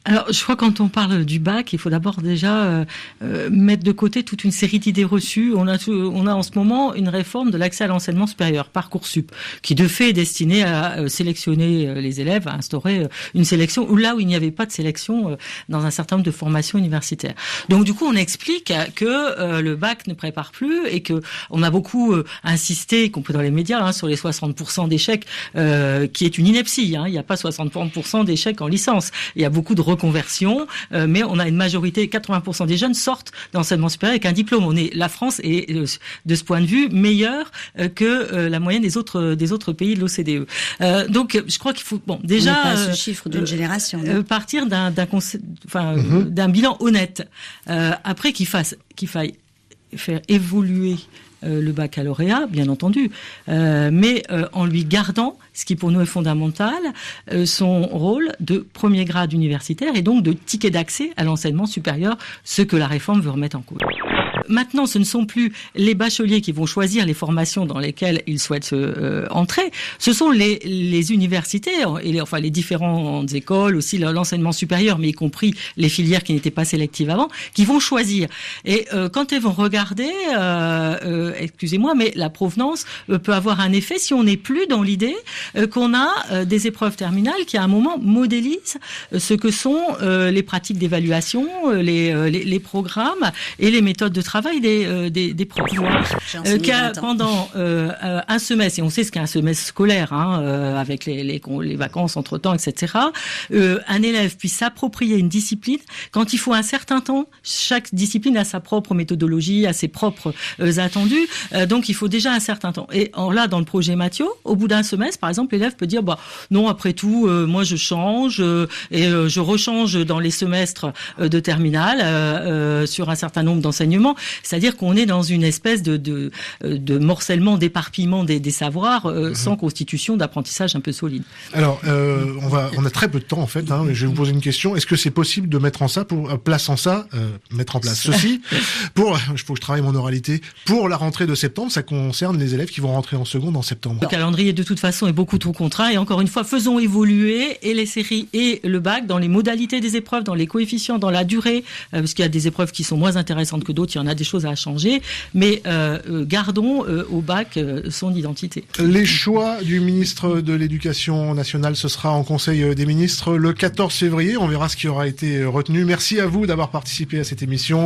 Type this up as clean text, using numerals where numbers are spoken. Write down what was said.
Alors, je crois que quand on parle du bac, il faut d'abord déjà mettre de côté toute une série d'idées reçues. On a en ce moment une réforme de l'accès à l'enseignement supérieur, Parcoursup, qui de fait est destinée à sélectionner les élèves, à instaurer une sélection là où il n'y avait pas de sélection dans un certain nombre de formations universitaires. Donc, du coup, on explique que le bac ne prépare plus et que on a beaucoup insisté, y compris dans les médias, sur les 60% d'échecs, qui est une ineptie. Il n'y a pas 60% d'échecs en licence. Il y a beaucoup de reconversion, mais on a une majorité, 80% des jeunes sortent d'enseignement supérieur avec un diplôme. La France est, de ce point de vue, meilleure que la moyenne des autres pays de l'OCDE. Donc, je crois qu'il faut, déjà, on n'est pas à ce chiffre d'une génération, partir d'un bilan honnête. Après, qu'il faille faire évoluer le baccalauréat, bien entendu, mais en lui gardant, ce qui pour nous est fondamental, son rôle de premier grade universitaire et donc de ticket d'accès à l'enseignement supérieur, ce que la réforme veut remettre en cause. Maintenant, ce ne sont plus les bacheliers qui vont choisir les formations dans lesquelles ils souhaitent entrer. Ce sont les universités et les différentes écoles, aussi l'enseignement supérieur, mais y compris les filières qui n'étaient pas sélectives avant, qui vont choisir. Et quand elles vont regarder, excusez-moi, mais la provenance peut avoir un effet si on n'est plus dans l'idée qu'on a des épreuves terminales qui, à un moment, modélisent ce que sont les pratiques d'évaluation, les programmes et les méthodes de travail des profs. Pendant un semestre, et on sait ce qu'est un semestre scolaire, avec les vacances entre-temps, etc., un élève puisse s'approprier une discipline quand il faut un certain temps. Chaque discipline a sa propre méthodologie, a ses propres attendus, donc il faut déjà un certain temps. Et là, dans le projet Mathio, au bout d'un semestre, par exemple, l'élève peut dire non, après tout, moi je change et je rechange dans les semestres de terminale sur un certain nombre d'enseignements. C'est-à-dire qu'on est dans une espèce de morcellement, d'éparpillement des savoirs sans constitution d'apprentissage un peu solide. Alors, on a très peu de temps en fait, mais je vais vous poser une question. Est-ce que c'est possible de mettre en place ceci il faut que je travaille mon oralité pour la rentrée de septembre? Ça concerne les élèves qui vont rentrer en seconde en septembre. Le calendrier de toute façon est beaucoup trop contraint et encore une fois, faisons évoluer et les séries et le bac dans les modalités des épreuves, dans les coefficients, dans la durée, parce qu'il y a des épreuves qui sont moins intéressantes que d'autres, il y en a des choses à changer, mais gardons au bac son identité. Les choix du ministre de l'Éducation nationale, ce sera en Conseil des ministres le 14 février. On verra ce qui aura été retenu. Merci à vous d'avoir participé à cette émission.